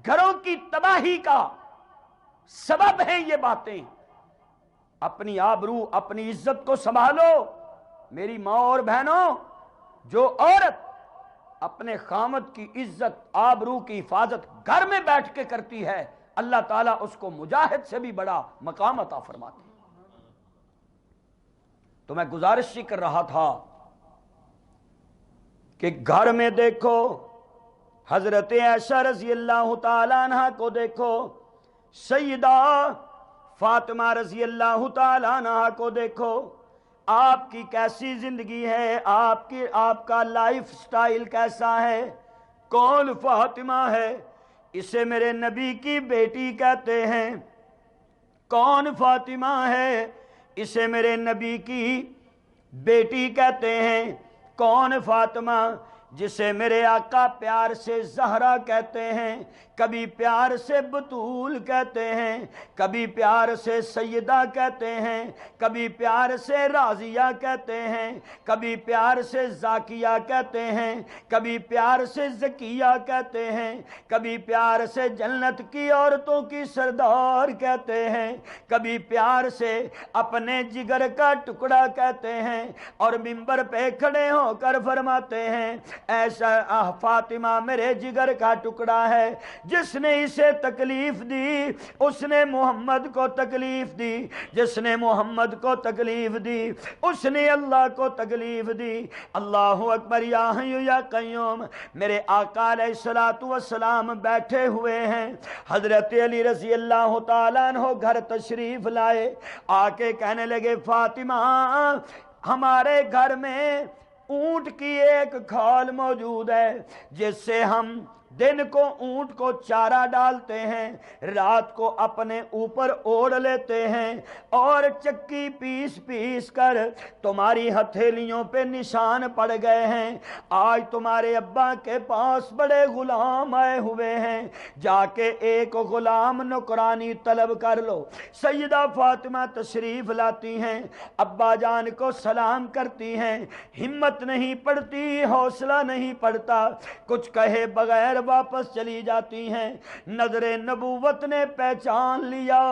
گھروں کی تباہی کا سبب ہیں یہ باتیں۔ اپنی آبرو اپنی عزت کو سنبھالو۔ میری ماں اور بہنوں، جو عورت اپنے خامد کی عزت آبرو کی حفاظت گھر میں بیٹھ کے کرتی ہے، اللہ تعالیٰ اس کو مجاہد سے بھی بڑا مقام عطا فرماتے ہیں۔ تو میں گزارش ہی کر رہا تھا کہ گھر میں دیکھو حضرت عائشہ رضی اللہ تعالیٰ عنہ کو دیکھو، سیدہ فاطمہ رضی اللہ تعالیٰ عنہ کو دیکھو، آپ کی کیسی زندگی ہے، آپ کا لائف سٹائل کیسا ہے۔ کون فاطمہ ہے؟ اسے میرے نبی کی بیٹی کہتے ہیں۔ کون فاطمہ ہے؟ اسے میرے نبی کی بیٹی کہتے ہیں۔ کون فاطمہ؟ جسے میرے آقا پیار سے زہرا کہتے ہیں، کبھی پیار سے بطول کہتے ہیں، کبھی پیار سے سیدہ کہتے ہیں، کبھی پیار سے راضیہ کہتے ہیں، کبھی پیار سے زاکیہ کہتے ہیں، کبھی پیار سے زکیہ کہتے ہیں، کبھی پیار سے جنت کی عورتوں کی سردار کہتے ہیں، کبھی پیار سے اپنے جگر کا ٹکڑا کہتے ہیں، اور منبر پہ کھڑے ہو کر فرماتے ہیں ایسا فاطمہ میرے جگر کا ٹکڑا ہے، جس نے اسے تکلیف دی اس نے محمد کو تکلیف دی، جس نے محمد کو تکلیف دی اس نے اللہ کو تکلیف دی۔ اللہ اکبر، یا حی یا قیوم۔ میرے آقا علیہ السلام بیٹھے ہوئے ہیں، حضرت علی رضی اللہ تعالیٰ عنہ گھر تشریف لائے، آ کے کہنے لگے فاطمہ ہمارے گھر میں اونٹ کی ایک کھال موجود ہے، جس سے ہم دن کو اونٹ کو چارہ ڈالتے ہیں، رات کو اپنے اوپر اوڑھ لیتے ہیں، اور چکی پیس پیس کر تمہاری ہتھیلیوں پہ نشان پڑ گئے ہیں۔ آج تمہارے ابا کے پاس بڑے غلام آئے ہوئے ہیں، جا کے ایک غلام نوکرانی طلب کر لو۔ سیدہ فاطمہ تشریف لاتی ہیں، ابا جان کو سلام کرتی ہیں، ہمت نہیں پڑتی، حوصلہ نہیں پڑتا، کچھ کہے بغیر واپس چلی جاتی ہیں۔ نظر نبوت نے پہچان لیا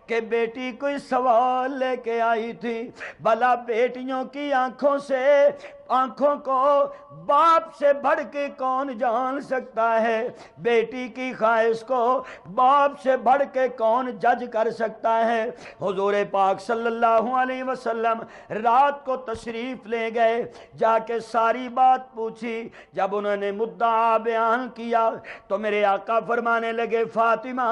کہ بیٹی کوئی سوال لے کے آئی تھی، بھلا بیٹیوں کی آنکھوں کو باپ سے بڑھ کے کون جان سکتا ہے، بیٹی کی خواہش کو باپ سے بڑھ کے کون جج کر سکتا ہے۔ حضور پاک صلی اللہ علیہ وسلم رات کو تشریف لے گئے، جا کے ساری بات پوچھی۔ جب انہوں نے مدعا بیان کیا تو میرے آقا فرمانے لگے فاطمہ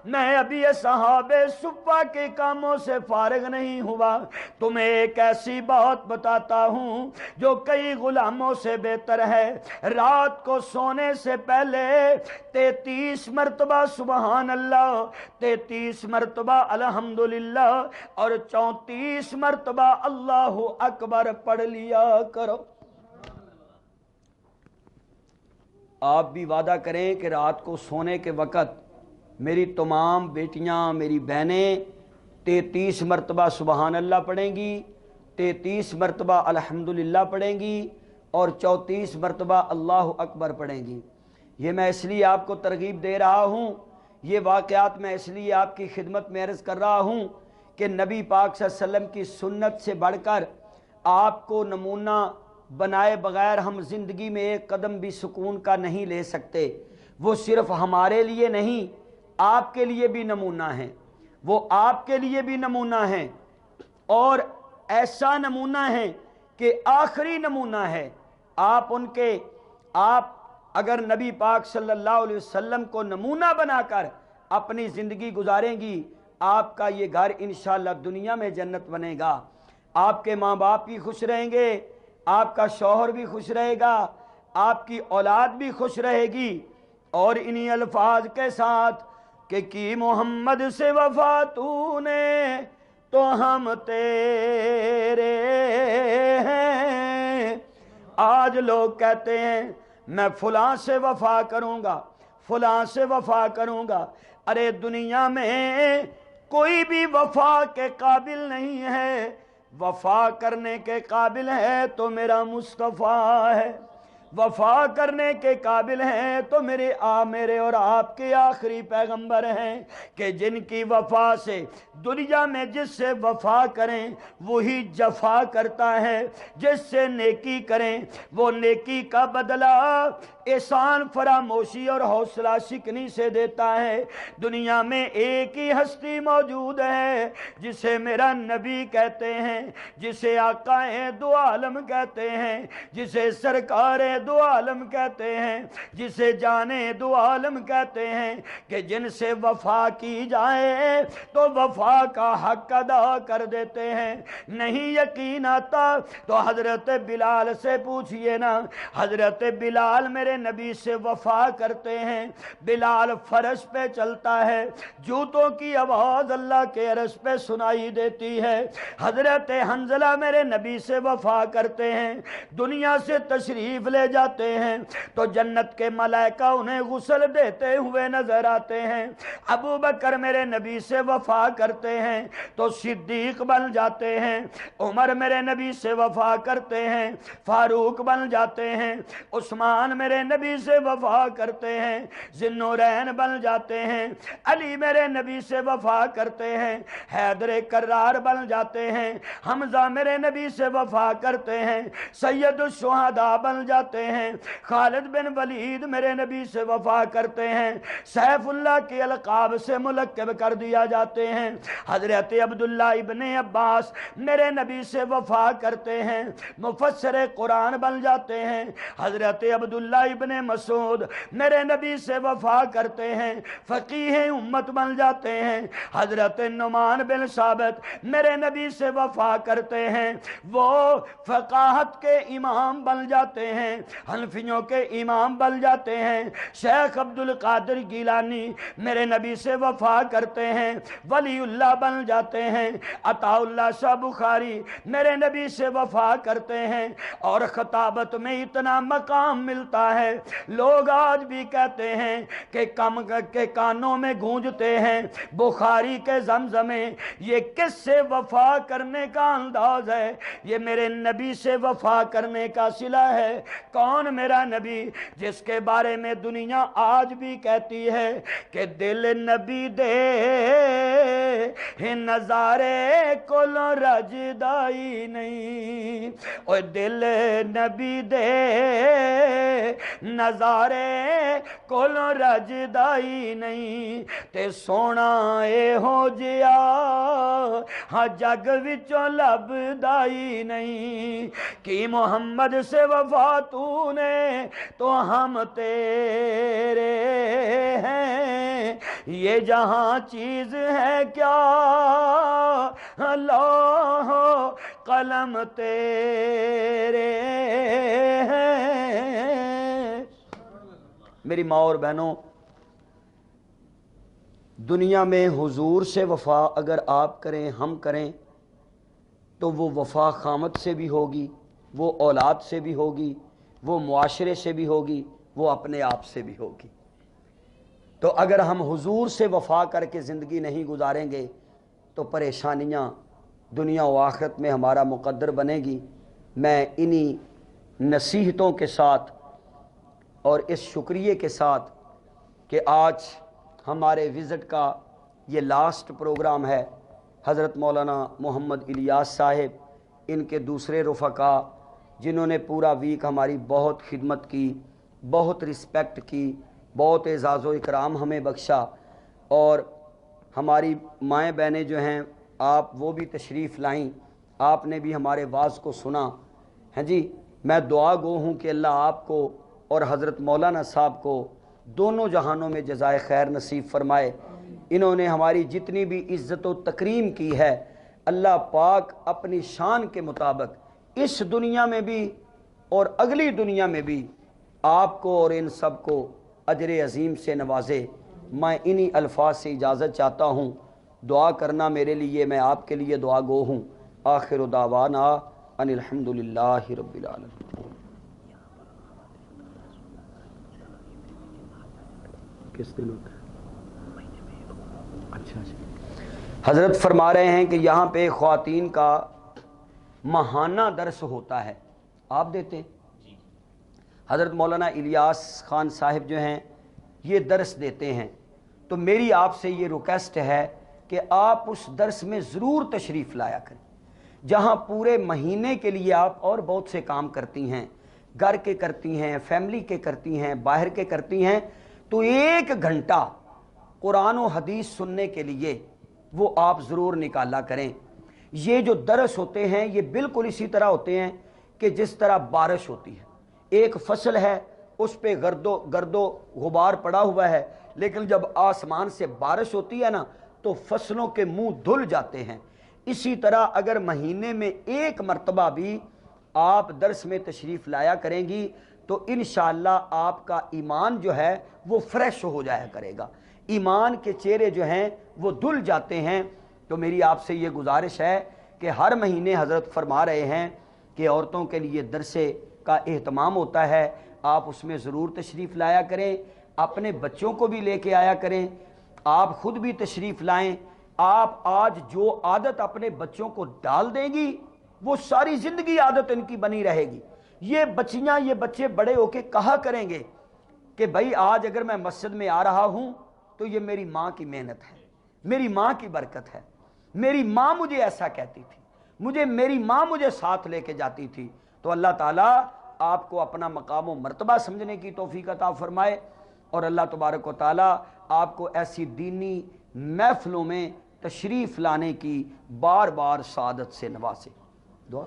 میں ابھی صحابہ صفہ کے کاموں سے فارغ نہیں ہوا، تمہیں ایک ایسی بات بتاتا ہوں جو کئی غلاموں سے بہتر ہے۔ رات کو سونے سے پہلے 33 مرتبہ سبحان اللہ، 33 مرتبہ الحمدللہ اور 34 مرتبہ اللہ اکبر پڑھ لیا کرو۔ آپ بھی وعدہ کریں کہ رات کو سونے کے وقت میری تمام بیٹیاں، میری بہنیں 33 مرتبہ سبحان اللہ پڑھیں گی، 33 مرتبہ الحمدللہ پڑھیں گی اور 34 مرتبہ اللہ اکبر پڑھیں گی۔ یہ میں اس لیے آپ کو ترغیب دے رہا ہوں، یہ واقعات میں اس لیے آپ کی خدمت میں عرض کر رہا ہوں کہ نبی پاک صلی اللہ علیہ وسلم کی سنت سے بڑھ کر آپ کو نمونہ بنائے بغیر ہم زندگی میں ایک قدم بھی سکون کا نہیں لے سکتے۔ وہ صرف ہمارے لیے نہیں، آپ کے لیے بھی نمونہ ہیں، وہ آپ کے لیے بھی نمونہ ہیں، اور ایسا نمونہ ہے کہ آخری نمونہ ہے۔ آپ اگر نبی پاک صلی اللہ علیہ وسلم کو نمونہ بنا کر اپنی زندگی گزاریں گی، آپ کا یہ گھر انشاءاللہ دنیا میں جنت بنے گا، آپ کے ماں باپ بھی خوش رہیں گے، آپ کا شوہر بھی خوش رہے گا، آپ کی اولاد بھی خوش رہے گی۔ اور انہی الفاظ کے ساتھ کہ کی محمد سے وفا تو نے تو ہم تیرے ہیں۔ آج لوگ کہتے ہیں میں فلاں سے وفا کروں گا، فلاں سے وفا کروں گا۔ ارے دنیا میں کوئی بھی وفا کے قابل نہیں ہے، وفا کرنے کے قابل ہے تو میرا مصطفیٰ ہے، وفا کرنے کے قابل ہیں تو میرے اور آپ کے آخری پیغمبر ہیں کہ جن کی وفا سے دنیا میں جس سے وفا کریں وہی جفا کرتا ہے، جس سے نیکی کریں وہ نیکی کا بدلہ احسان فراموشی اور حوصلہ شکنی سے دیتا ہے۔ دنیا میں ایک ہی ہستی موجود ہے جسے میرا نبی کہتے ہیں، جسے آقا دو عالم کہتے ہیں، جسے سرکار دو عالم کہتے ہیں، جسے جانے دو عالم کہتے ہیں، کہ جن سے وفا کی جائے تو وفا کا حق ادا کر دیتے ہیں۔ نہیں یقین آتا تو حضرت بلال سے پوچھئے نا، حضرت بلال میرے نبی سے وفا کرتے ہیں۔ بلال فرش پہ چلتا ہے، جوتوں کی آواز اللہ کے عرش پہ سنائی دیتی ہے۔ حضرت حنظلہ میرے نبی سے وفا کرتے ہیں، دنیا سے تشریف لے جاتے ہیں تو جنت کے ملائکہ انہیں غسل دیتے ہوئے نظر آتے ہیں۔ ابو بکر میرے نبی سے وفا کرتے ہیں تو صدیق بن جاتے ہیں۔ عمر میرے نبی سے وفا کرتے ہیں، فاروق بن جاتے ہیں۔ عثمان میرے نبی سے وفا کرتے ہیں، ذی النورین بن جاتے ہیں۔ علی میرے نبی سے وفا کرتے ہیں، حیدر کرار بن جاتے ہیں۔ حمزہ میرے نبی سے وفا کرتے ہیں، سید الشہداء بن جاتے ہیں۔ خالد بن ولید میرے نبی سے وفا کرتے ہیں، سیف اللہ کے القاب سے ملقب کر دیا جاتے ہیں۔ حضرت عبداللہ ابن عباس میرے نبی سے وفا کرتے ہیں، مفسر قرآن بن جاتے ہیں۔ حضرت عبداللہ ابن مسعود میرے نبی سے وفا کرتے ہیں، فقیہ امت بن جاتے ہیں۔ حضرت نعمان بن ثابت میرے نبی سے وفا کرتے ہیں، وہ فقاہت کے امام بن جاتے ہیں، حنفیوں کے امام بن جاتے ہیں۔ شیخ عبد القادر گیلانی میرے نبی سے وفا کرتے ہیں، ولی اللہ بن جاتے ہیں۔ عطا اللہ شاہ بخاری میرے نبی سے وفا کرتے ہیں، اور خطابت میں اتنا مقام ملتا ہے، لوگ آج بھی کہتے ہیں کہ کم کے کانوں میں گونجتے ہیں بخاری کے زمزمیں۔ یہ کس سے وفا کرنے کا انداز ہے؟ یہ میرے نبی سے وفا کرنے کا صلہ ہے۔ کون میرا نبی جس کے بارے میں دنیا آج بھی کہتی ہے کہ دل نبی دے نظارے کولوں رجدائی نہیں، اوہ دل نبی دے نظارے کولوں رجدائی نہیں، تے سونا اے ہو جیا ہاں جگ وچوں لبدائی نہیں۔ کی محمد سے وفا تو نے تو ہم تیرے ہیں، یہ جہاں چیز ہے کیا لوح و قلم تیرے ہیں۔ میری ماں اور بہنوں، دنیا میں حضور سے وفا اگر آپ کریں، ہم کریں، تو وہ وفا خامت سے بھی ہوگی، وہ اولاد سے بھی ہوگی، وہ معاشرے سے بھی ہوگی، وہ اپنے آپ سے بھی ہوگی۔ تو اگر ہم حضور سے وفا کر کے زندگی نہیں گزاریں گے تو پریشانیاں دنیا و آخرت میں ہمارا مقدر بنے گی۔ میں انہی نصیحتوں کے ساتھ اور اس شکریہ کے ساتھ کہ آج ہمارے وزٹ کا یہ لاسٹ پروگرام ہے، حضرت مولانا محمد الیاس صاحب، ان کے دوسرے رفقا جنہوں نے پورا ویک ہماری بہت خدمت کی، بہت رسپیکٹ کی، بہت اعزاز و اکرام ہمیں بخشا، اور ہماری مائیں بہنیں جو ہیں آپ وہ بھی تشریف لائیں، آپ نے بھی ہمارے واعظ کو سنا ہے جی۔ میں دعا گو ہوں کہ اللہ آپ کو اور حضرت مولانا صاحب کو دونوں جہانوں میں جزائے خیر نصیب فرمائے۔ انہوں نے ہماری جتنی بھی عزت و تکریم کی ہے، اللہ پاک اپنی شان کے مطابق اس دنیا میں بھی اور اگلی دنیا میں بھی آپ کو اور ان سب کو اجر عظیم سے نوازے۔ میں انہی الفاظ سے اجازت چاہتا ہوں، دعا کرنا میرے لیے، میں آپ کے لیے دعا گو ہوں۔ آخر دعوانا ان الحمدللہ رب العالمین۔ کس دن ہوتا ہے؟ اچھا حضرت فرما رہے ہیں کہ یہاں پہ خواتین کا ماہانہ درس ہوتا ہے، آپ دیتے ہیں؟ حضرت مولانا الیاس خان صاحب جو ہیں یہ درس دیتے ہیں، تو میری آپ سے یہ ریکویسٹ ہے کہ آپ اس درس میں ضرور تشریف لایا کریں، جہاں پورے مہینے کے لیے آپ اور بہت سے کام کرتی ہیں، گھر کے کرتی ہیں، فیملی کے کرتی ہیں، باہر کے کرتی ہیں، تو 1 گھنٹہ قرآن و حدیث سننے کے لیے وہ آپ ضرور نکالا کریں۔ یہ جو درس ہوتے ہیں یہ بالکل اسی طرح ہوتے ہیں کہ جس طرح بارش ہوتی ہے، ایک فصل ہے اس پہ گرد و غبار پڑا ہوا ہے، لیکن جب آسمان سے بارش ہوتی ہے نا تو فصلوں کے منہ دھل جاتے ہیں۔ اسی طرح اگر مہینے میں 1 مرتبہ بھی آپ درس میں تشریف لایا کریں گی تو انشاءاللہ آپ کا ایمان جو ہے وہ فریش ہو جایا کرے گا، ایمان کے چہرے جو ہیں وہ دھل جاتے ہیں۔ تو میری آپ سے یہ گزارش ہے کہ ہر مہینے حضرت فرما رہے ہیں کہ عورتوں کے لیے درسے کا اہتمام ہوتا ہے، آپ اس میں ضرور تشریف لایا کریں، اپنے بچوں کو بھی لے کے آیا کریں، آپ خود بھی تشریف لائیں۔ آپ آج جو عادت اپنے بچوں کو ڈال دیں گی وہ ساری زندگی عادت ان کی بنی رہے گی۔ یہ بچیاں یہ بچے بڑے ہو کے کہا کریں گے کہ بھائی آج اگر میں مسجد میں آ رہا ہوں تو یہ میری ماں کی محنت ہے، میری ماں کی برکت ہے، میری ماں مجھے ایسا کہتی تھی، میری ماں مجھے ساتھ لے کے جاتی تھی۔ تو اللہ تعالیٰ آپ کو اپنا مقام و مرتبہ سمجھنے کی توفیق عطا فرمائے، اور اللہ تبارک و تعالیٰ آپ کو ایسی دینی محفلوں میں تشریف لانے کی بار بار سعادت سے نوازے۔ دعا